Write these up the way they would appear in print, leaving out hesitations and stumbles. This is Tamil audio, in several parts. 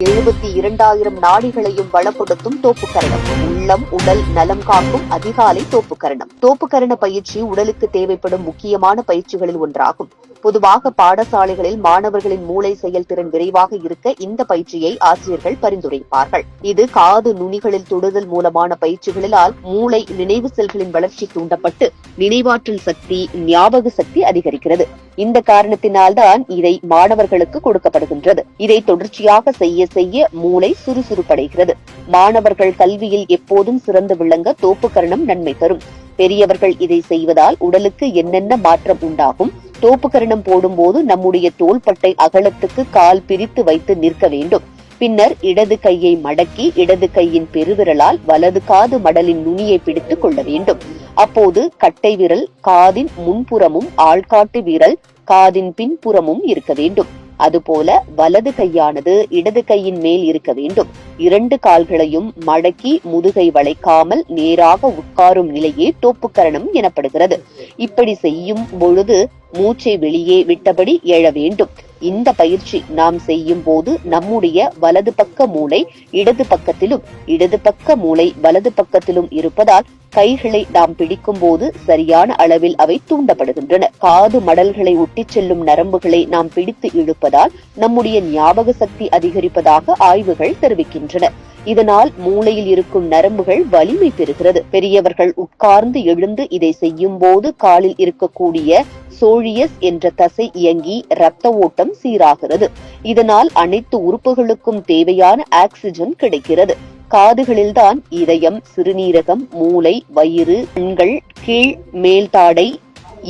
72,000 நாடிகளையும் பலப்படுத்தும் தோப்புக்கரணம். உள்ளம் உடல் நலம் காக்கும் அதிகாலை தோப்புக்கரணம். தோப்புக்கரண பயிற்சி உடலுக்கு தேவைப்படும் முக்கியமான பயிற்சிகளில் ஒன்றாகும். பொதுவாக பாடசாலைகளில் மாணவர்களின் மூளை செயல்திறன் விரைவாக இருக்க இந்த பயிற்சியை ஆசிரியர்கள் பரிந்துரைப்பார்கள். இது காது நுனிகளில் தொடுதல் மூலமான பயிற்சிகளால் மூளை நினைவு செல்களின் வளர்ச்சி தூண்டப்பட்டு நினைவாற்றல் சக்தி, ஞாபக சக்தி அதிகரிக்கிறது. இந்த காரணத்தினால்தான் இதை மாணவர்களுக்கு கொடுக்கப்படுகின்றது. இதை தொடர்ச்சியாக செய்ய செய்ய மூளை சுறுசுறுப்படைகிறது. மாணவர்கள் கல்வியில் எப்போதும் சிறந்து விளங்க தோப்புக்கரணம் நன்மை தரும். பெரியவர்கள் இதை செய்வதால் உடலுக்கு என்னென்ன மாற்றம் உண்டாகும்? தோப்புக்கரணம் போடும்போது நம்முடைய தோள்பட்டை அகலத்துக்கு கால் பிரித்து வைத்து நிற்க வேண்டும். பின்னர் இடது கையை மடக்கி இடது கையின் பெருவிரலால் வலது காது மடலின் நுனியை பிடித்துக் கொள்ள வேண்டும். அப்போது கட்டை விரல் காதின் முன்புறமும் ஆள்காட்டு விரல் காதின் பின்புறமும் இருக்க வேண்டும். அதுபோல வலது கையானது இடது கையின் மேல் இருக்க வேண்டும். 2 கால்களையும் மடக்கி முதுகை வளைக்காமல் நேராக உட்காரும் நிலையே தோப்புக்கரணம் எனப்படுகிறது. இப்படி செய்யும் பொழுது மூச்சை வெளியே விட்டபடி எழ வேண்டும். இந்த பயிற்சி நாம் செய்யும் போது நம்முடைய வலது பக்க மூளை இடது பக்கத்திலும் இடது பக்க மூளை வலது பக்கத்திலும் இருப்பதால் கைகளை நாம் பிடிக்கும் போது சரியான அளவில் அவை தூண்டப்படுகின்றன. காது மடல்களை ஒட்டிச் செல்லும் நரம்புகளை நாம் பிடித்து இழுப்பதால் நம்முடைய ஞாபக சக்தி அதிகரிப்பதாக ஆய்வுகள் தெரிவிக்கின்றன. இதனால் மூளையில் இருக்கும் நரம்புகள் வலிமை பெறுகிறது. பெரியவர்கள் உட்கார்ந்து எழுந்து இதை செய்யும் போது காலில் இருக்கக்கூடிய சோழியஸ் என்ற தசை இயங்கி இரத்த ஓட்டம் சீராகிறது. இதனால் அனைத்து உறுப்புகளுக்கும் தேவையான ஆக்சிஜன் கிடைக்கிறது. காதுகளில்தான் இதயம், சிறுநீரகம், மூளை, வயிறு, கண்கள், கீழ் மேல்தாடை,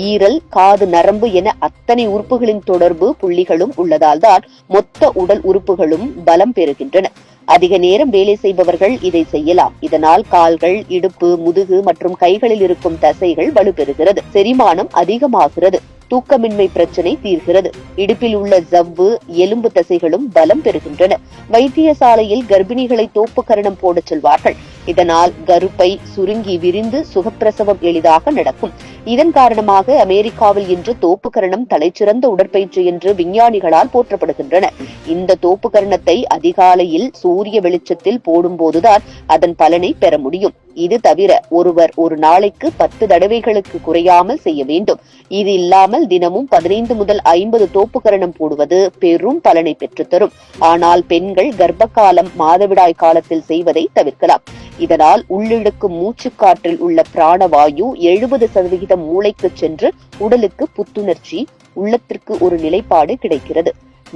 ஈரல், காது நரம்பு என அத்தனை உறுப்புகளின் தொடர்பு புள்ளிகளும் உள்ளதால் தான் மொத்த உடல் உறுப்புகளும் பலம் பெறுகின்றன. அதிக நேரம் வேலை செய்பவர்கள் இதை செய்யலாம். இதனால் கால்கள், இடுப்பு, முதுகு மற்றும் கைகளில் இருக்கும் தசைகள் வலுப்பெறுகிறது. செரிமானம் அதிகமாகிறது. தூக்கமின்மை பிரச்சனை தீர்கிறது. இடுப்பில் உள்ள ஜவ்வு, எலும்பு தசைகளும் பலம் பெறுகின்றன. வைத்தியசாலையில் கர்ப்பிணிகளை தோப்புக்கரணம் போடச் சொல்வார்கள். இதனால் கருப்பை சுருங்கி விரிந்து சுகப்பிரசவம் எளிதாக நடக்கும். இதன் காரணமாக அமெரிக்காவில் இன்று தோப்புக்கரணம் தலைச்சிறந்த உடற்பயிற்சி என்று விஞ்ஞானிகளால் போற்றப்படுகின்றன. இந்த தோப்புக்கரணத்தை அதிகாலையில் சூரிய வெளிச்சத்தில் போடும்போதுதான் அதன் பலனை பெற முடியும். இது தவிர ஒருவர் ஒரு நாளைக்கு 10 தடவைகளுக்கு குறையாமல் செய்ய வேண்டும். இது இல்லாமல் தினமும் 15 முதல் 50 தோப்புக்கரணம் போடுவது பெரும் பலனை பெற்றுத்தரும். ஆனால் பெண்கள் கர்ப்பகாலம், மாதவிடாய் காலத்தில் செய்வதை தவிர்க்கலாம். இதனால் உள்ளிழுக்கும் மூச்சுக்காற்றில் உள்ள பிராணவாயு 70% மூளைக்கு சென்று உடலுக்கு புத்துணர்ச்சி, உள்ளத்திற்கு ஒரு நிலைப்பாடு கிடைக்கிறது.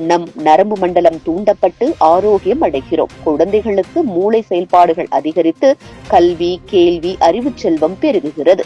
நம் நரம்பு மண்டலம் தூண்டப்பட்டு ஆரோக்கியம் அடைகிறோம். குழந்தைகளுக்கு மூளை செயல்பாடுகள் அதிகரித்து கல்வி, கேள்வி, அறிவு செல்வம் பெருகுகிறது.